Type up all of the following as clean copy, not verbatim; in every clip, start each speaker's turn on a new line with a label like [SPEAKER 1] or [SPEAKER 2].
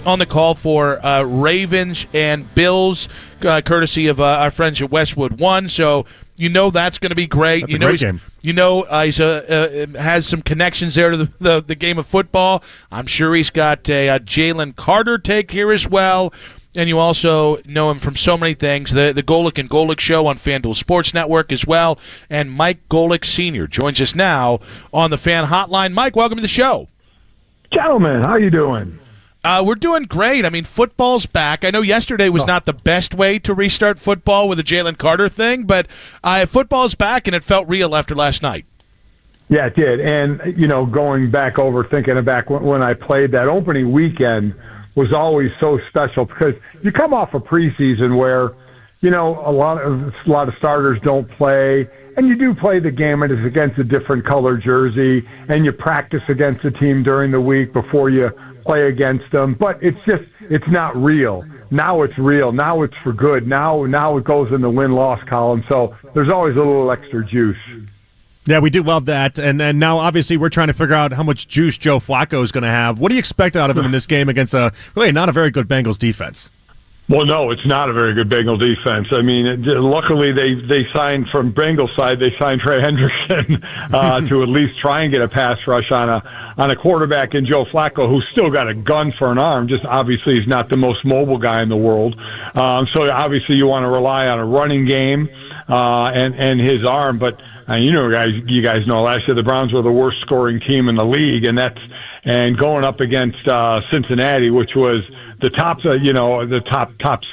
[SPEAKER 1] on the call for Ravens and Bills, courtesy of our friends at Westwood One. So you know that's going to be great.
[SPEAKER 2] That's a great game.
[SPEAKER 1] You know he's has some connections there to the game of football. I'm sure he's got a Jaylen Carter take here as well. And you also know him from so many things, the Golic and Golic Show on FanDuel Sports Network as well. And Mike Golic Sr. joins us now on the Fan Hotline. Mike, welcome to the show.
[SPEAKER 3] Gentlemen, how you doing?
[SPEAKER 1] We're doing great. I mean, football's back. I know yesterday was not the best way to restart football with the Jaylen Carter thing, but football's back, and it felt real after last night.
[SPEAKER 3] Yeah, it did. And, going back over, thinking back when I played that opening weekend was always so special because you come off a preseason where, a lot of starters don't play, and you do play the game, and it's against a different color jersey, and you practice against the team during the week before you play against them. But it's not real. Now it's real. Now it's for good. Now it goes in the win-loss column. So there's always a little extra juice.
[SPEAKER 2] Yeah, we do love that. And now, obviously, we're trying to figure out how much juice Joe Flacco is going to have. What do you expect out of him in this game against really not a very good Bengals defense?
[SPEAKER 3] Well, no, it's not a very good Bengal defense. I mean, luckily they signed from Bengals side. They signed Trey Hendrickson to at least try and get a pass rush on a quarterback in Joe Flacco, who's still got a gun for an arm. Just obviously, he's not the most mobile guy in the world. So obviously, you want to rely on a running game and his arm, but. You guys know last year the Browns were the worst scoring team in the league, and going up against Cincinnati, which was the top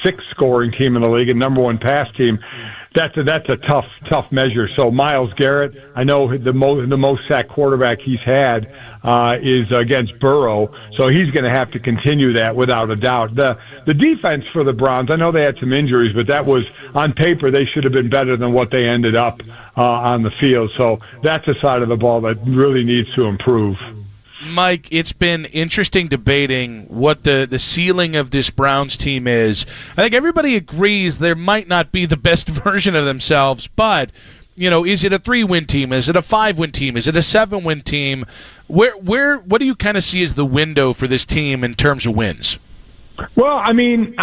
[SPEAKER 3] 6 scoring team in the league and number 1 pass team. That's a tough measure. So Myles Garrett, I know the most sacked quarterback he's had is against Burrow, so he's going to have to continue that without a doubt. The defense for the Browns, I know they had some injuries, but that was on paper they should have been better than what they ended up on the field. So that's a side of the ball that really needs to improve.
[SPEAKER 1] Mike, it's been interesting debating what the ceiling of this Browns team is. I think everybody agrees there might not be the best version of themselves, but, is it a 3-win team? Is it a 5-win team? Is it a 7-win team? What do you kind of see as the window for this team in terms of wins?
[SPEAKER 3] Well, I mean,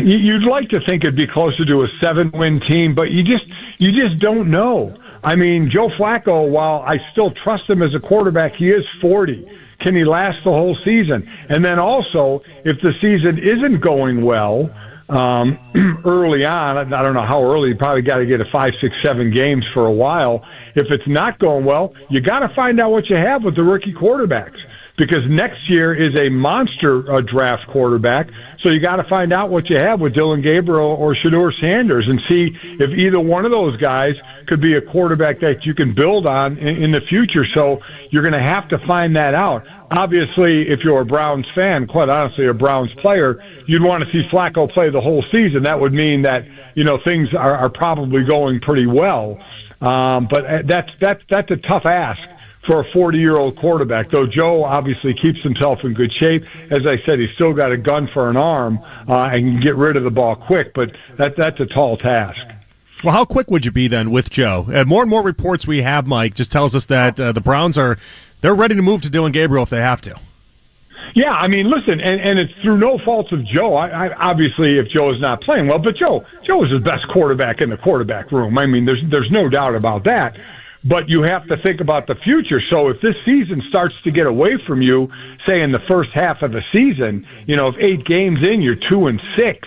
[SPEAKER 3] you'd like to think it'd be closer to a 7-win team, but you just don't know. I mean, Joe Flacco, while I still trust him as a quarterback, he is 40. Can he last the whole season? And then also, if the season isn't going well early on, I don't know how early, you probably got to get a 5, 6, 7 games for a while. If it's not going well, you got to find out what you have with the rookie quarterbacks. Because next year is a monster draft quarterback, so you got to find out what you have with Dylan Gabriel or Shedeur Sanders and see if either one of those guys could be a quarterback that you can build on in the future. So you're going to have to find that out. Obviously, if you're a Browns fan, quite honestly, a Browns player, you'd want to see Flacco play the whole season. That would mean that things are probably going pretty well. But that's a tough ask for a 40-year-old quarterback, though Joe obviously keeps himself in good shape. As I said, he's still got a gun for an arm and can get rid of the ball quick, but that's a tall task.
[SPEAKER 2] Well, how quick would you be then with Joe? And more reports we have, Mike, just tells us that the Browns they're ready to move to Dylan Gabriel if they have to.
[SPEAKER 3] Yeah, I mean, listen, and it's through no fault of Joe. I obviously, if Joe is not playing well, but Joe is the best quarterback in the quarterback room. I mean, there's no doubt about that. But you have to think about the future. So if this season starts to get away from you, say in the first half of the season, if 8 games in, you're 2-6,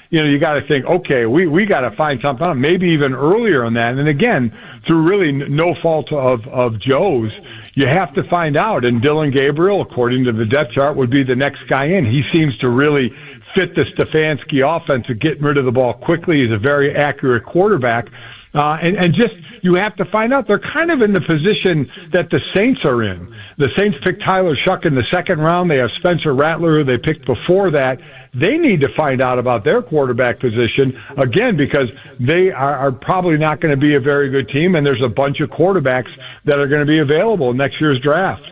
[SPEAKER 3] you got to think, okay, we got to find something out, maybe even earlier on that. And again, through really no fault of Joe's, you have to find out. And Dylan Gabriel, according to the depth chart, would be the next guy in. He seems to really fit the Stefanski offense of getting rid of the ball quickly. He's a very accurate quarterback. And just, you have to find out. They're kind of in the position that the Saints are in. The Saints picked Tyler Shuck in the 2nd round. They have Spencer Rattler, who they picked before that. They need to find out about their quarterback position, again, because they are probably not going to be a very good team, and there's a bunch of quarterbacks that are going to be available in next year's draft.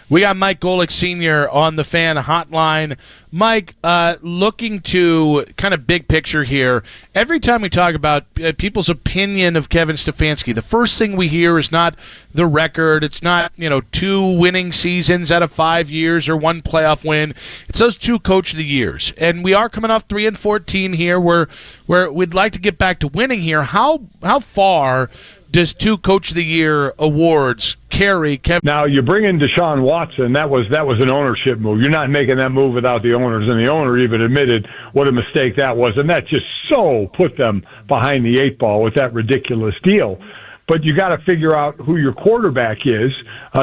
[SPEAKER 1] We got Mike Golic Sr. on the fan hotline. Mike, looking to kind of big picture here, every time we talk about people's opinion of Kevin Stefanski, the first thing we hear is not the record. It's not, 2 winning seasons out of 5 years or 1 playoff win. It's those 2 Coach of the Years. And we are coming off 3-14 here where we'd like to get back to winning here. How far does 2 Coach of the Year awards carry Kevin?
[SPEAKER 3] Now, you bring in Deshaun Watson. That was an ownership move. You're not making that move without the owners, and the owner even admitted what a mistake that was, and that just so put them behind the 8 ball with that ridiculous deal. But you got to figure out who your quarterback is.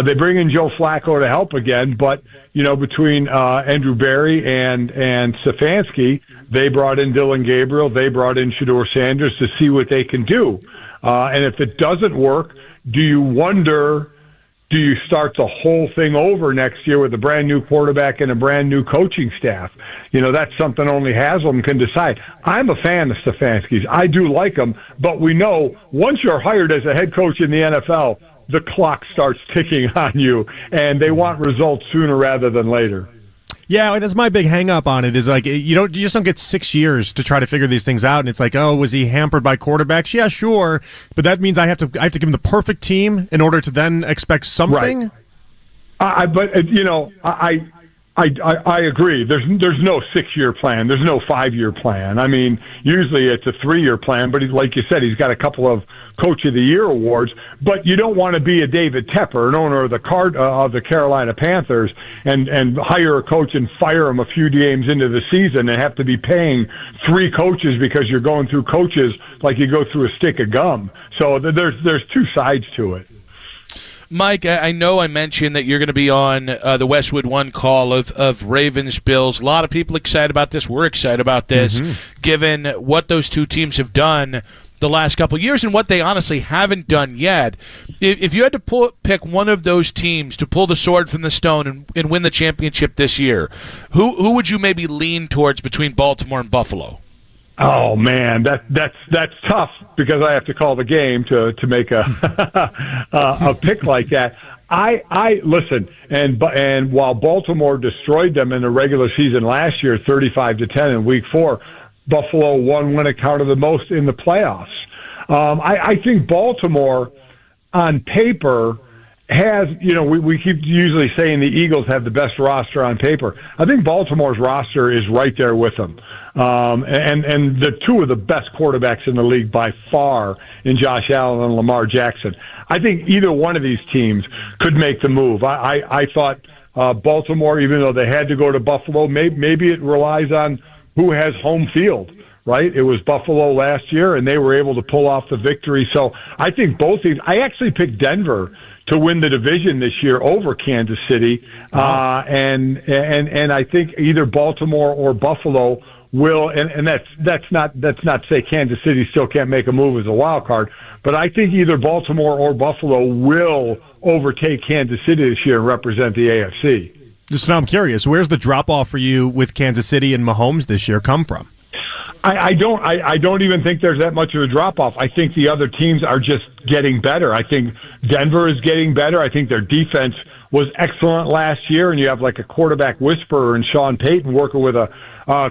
[SPEAKER 3] They bring in Joe Flacco to help again, but between Andrew Berry and Stefanski, they brought in Dylan Gabriel, they brought in Shedeur Sanders to see what they can do. And if it doesn't work, do you start the whole thing over next year with a brand new quarterback and a brand new coaching staff? That's something only Haslam can decide. I'm a fan of Stefanski's. I do like him, but we know once you're hired as a head coach in the NFL, the clock starts ticking on you, and they want results sooner rather than later.
[SPEAKER 2] Yeah, that's my big hang up on it is like you just don't get 6 years to try to figure these things out, and it's like, oh, was he hampered by quarterbacks? Yeah, sure, but that means I have to give him the perfect team in order to then expect something.
[SPEAKER 3] Right. I agree. There's no 6-year plan. There's no 5-year plan. I mean, usually it's a 3-year plan, but like you said, he's got a couple of Coach of the Year awards. But you don't want to be a David Tepper, an owner of the Carolina Panthers, and hire a coach and fire him a few games into the season and have to be paying 3 coaches because you're going through coaches like you go through a stick of gum. So there's 2 sides to it.
[SPEAKER 1] Mike, I know I mentioned that you're going to be on the Westwood One call of Ravens Bills. A lot of people excited about this. We're excited about this, given what those 2 teams have done the last couple of years and what they honestly haven't done yet. If you had to pick one of those teams to pull the sword from the stone and win the championship this year, who would you maybe lean towards between Baltimore and Buffalo?
[SPEAKER 3] Oh man, that's tough because I have to call the game to make a a pick like that. I listen, and while Baltimore destroyed them in the regular season last year, 35-10 in Week 4, Buffalo won when it counted the most in the playoffs. I think Baltimore, on paper, has, we keep usually saying the Eagles have the best roster on paper. I think Baltimore's roster is right there with them. And they're 2 of the best quarterbacks in the league by far in Josh Allen and Lamar Jackson. I think either one of these teams could make the move. I thought Baltimore, even though they had to go to Buffalo, maybe it relies on who has home field. Right? It was Buffalo last year, and they were able to pull off the victory. So I think both teams. I actually picked Denver to win the division this year over Kansas City, and I think either Baltimore or Buffalo will. And that's not to say Kansas City still can't make a move as a wild card, but I think either Baltimore or Buffalo will overtake Kansas City this year and represent the AFC.
[SPEAKER 2] So now I'm curious, where's the drop off for you with Kansas City and Mahomes this year come from?
[SPEAKER 3] I don't even think there's that much of a drop-off. I think the other teams are just getting better. I think Denver is getting better. I think their defense was excellent last year, and you have like a quarterback whisperer in Sean Payton working with a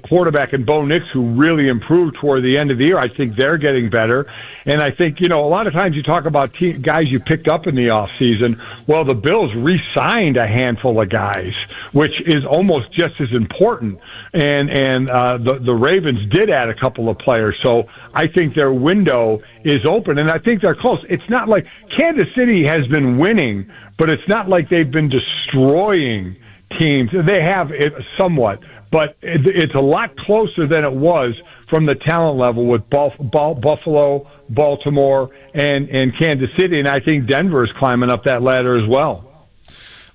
[SPEAKER 3] quarterback in Bo Nix who really improved toward the end of the year. I think they're getting better. And I think, a lot of times you talk about guys you picked up in the offseason. Well, the Bills re-signed a handful of guys, which is almost just as important. And the Ravens did add a couple of players. So I think their window is open, and I think they're close. It's not like Kansas City has been winning, but it's not like they've been destroying teams. They have it somewhat, but it's a lot closer than it was from the talent level with Buffalo, Baltimore, and Kansas City, and I think Denver is climbing up that ladder as well.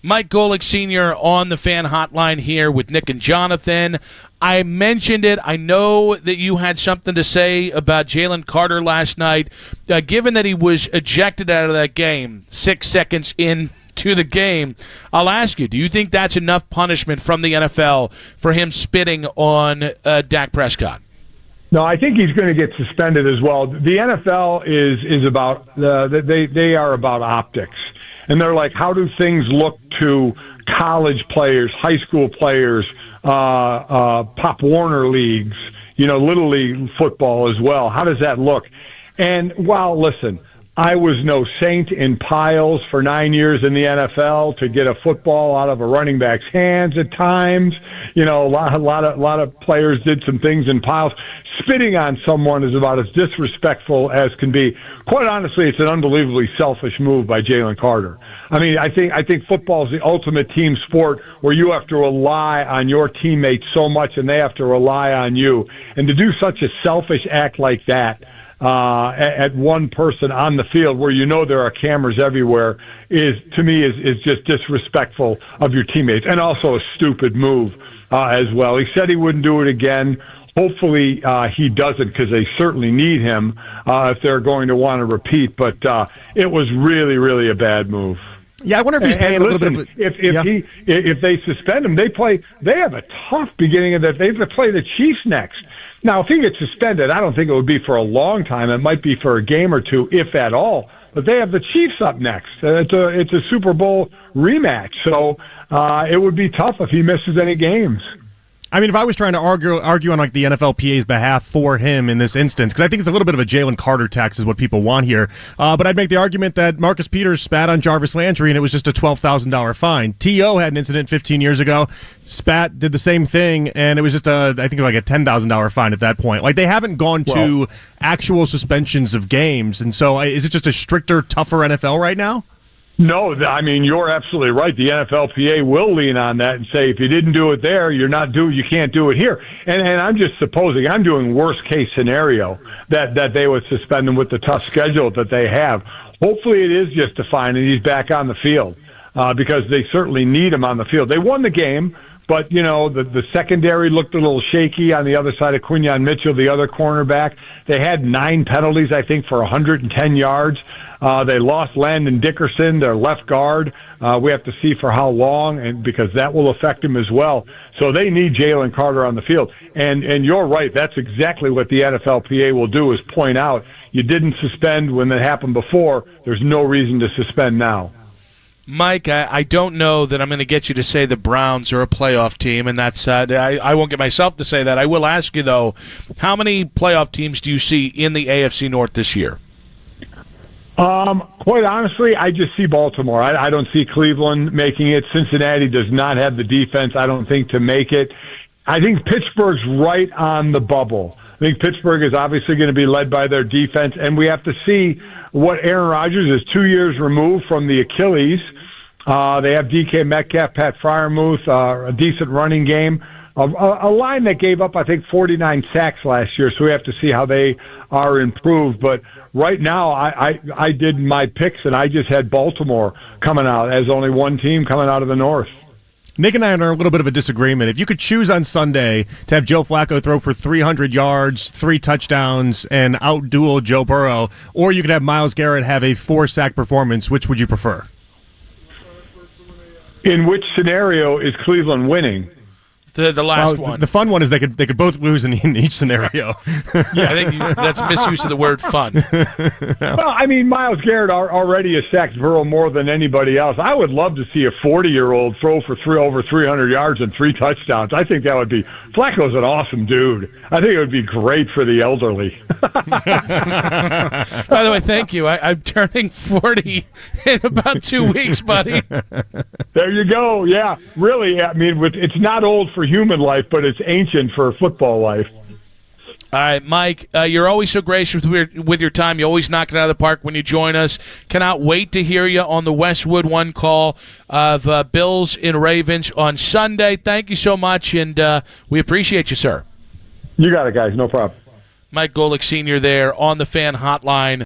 [SPEAKER 1] Mike Golic Sr. on the fan hotline here with Nick and Jonathan. I mentioned it. I know that you had something to say about Jaylen Carter last night. Given that he was ejected out of that game 6 seconds into the game, I'll ask you, do you think that's enough punishment from the NFL for him spitting on Dak Prescott?
[SPEAKER 3] No, I think he's going to get suspended as well. The NFL is about they are about optics. And they're like, how do things look to college players, high school players, Pop Warner leagues, Little League football as well. How does that look? And listen, I was no saint in piles for 9 years in the NFL to get a football out of a running back's hands at times. A lot of players did some things in piles. Spitting on someone is about as disrespectful as can be. Quite honestly, it's an unbelievably selfish move by Jaylen Carter. I mean, I think football is the ultimate team sport where you have to rely on your teammates so much and they have to rely on you. And to do such a selfish act like that at one person on the field where there are cameras everywhere is just disrespectful of your teammates, and also a stupid move as well. He said he wouldn't do it again. Hopefully he doesn't, because they certainly need him if they're going to want to repeat. But it was really, really a bad move.
[SPEAKER 2] Yeah, I wonder if he's paying a little bit of.
[SPEAKER 3] If they suspend him, they have a tough beginning of that. They have to play the Chiefs next. Now, if he gets suspended, I don't think it would be for a long time. It might be for a game or two, if at all. But they have the Chiefs up next. It's a Super Bowl rematch, so it would be tough if he misses any games.
[SPEAKER 2] I mean, if I was trying to argue on like the NFLPA's behalf for him in this instance, because I think it's a little bit of a Jaylen Carter tax is what people want here, but I'd make the argument that Marcus Peters spat on Jarvis Landry and it was just a $12,000 fine. T.O. had an incident 15 years ago. Spat did the same thing, and it was just I think like a $10,000 fine at that point. Like, they haven't gone to actual suspensions of games, and so is it just a stricter, tougher NFL right now?
[SPEAKER 3] No, I mean, you're absolutely right. The NFLPA will lean on that and say, if you didn't do it there, you can't do it here. And I'm just supposing, I'm doing worst case scenario that they would suspend him with the tough schedule that they have. Hopefully it is just a fine and he's back on the field because they certainly need him on the field. They won the game, but, the secondary looked a little shaky on the other side of Quinyon Mitchell, the other cornerback. They had 9 penalties, I think, for 110 yards. They lost Landon Dickerson, their left guard. We have to see for how long, and because that will affect him as well. So they need Jaylen Carter on the field. And you're right. That's exactly what the NFLPA will do, is point out you didn't suspend when that happened before. There's no reason to suspend now.
[SPEAKER 1] Mike, I don't know that I'm going to get you to say the Browns are a playoff team, and that's I won't get myself to say that. I will ask you, though, how many playoff teams do you see in the AFC North this year?
[SPEAKER 3] Quite honestly, I just see Baltimore. I don't see Cleveland making it. Cincinnati does not have the defense, I don't think, to make it. I think Pittsburgh's right on the bubble. I think Pittsburgh is obviously going to be led by their defense, and we have to see what Aaron Rodgers is 2 years removed from the Achilles. They have DK Metcalf, Pat Freiermuth, a decent running game. A line that gave up, I think, 49 sacks last year, so we have to see how they are improved. But right now, I did my picks, and I just had Baltimore coming out as only one team coming out of the North.
[SPEAKER 2] Nick and I are a little bit of a disagreement. If you could choose on Sunday to have Joe Flacco throw for 300 yards, 3 touchdowns, and out-duel Joe Burrow, or you could have Myles Garrett have a 4-sack performance, which would you prefer?
[SPEAKER 3] In which scenario is Cleveland winning?
[SPEAKER 1] The last one.
[SPEAKER 2] The fun one is they could both lose in each scenario.
[SPEAKER 1] Yeah, I think that's misuse of the word fun.
[SPEAKER 3] Well, I mean, Myles Garrett already has sacked Burrow more than anybody else. I would love to see a 40-year-old throw for over 300 yards and 3 touchdowns. I think that would be – Flacco's an awesome dude. I think it would be great for the elderly.
[SPEAKER 1] By the way, thank you. I'm turning 40 in about 2 weeks, buddy.
[SPEAKER 3] There you go. Yeah, really. I mean, it's not old for human life, but it's ancient for football life.
[SPEAKER 1] All right, Mike, you're always so gracious with your time. You always knock it out of the park when you join us. Cannot wait to hear you on the Westwood One call of Bills and Ravens on Sunday. Thank you so much, and we appreciate you, sir.
[SPEAKER 3] You got it, guys. No problem.
[SPEAKER 1] Mike Golic Sr. there on the Fan Hotline.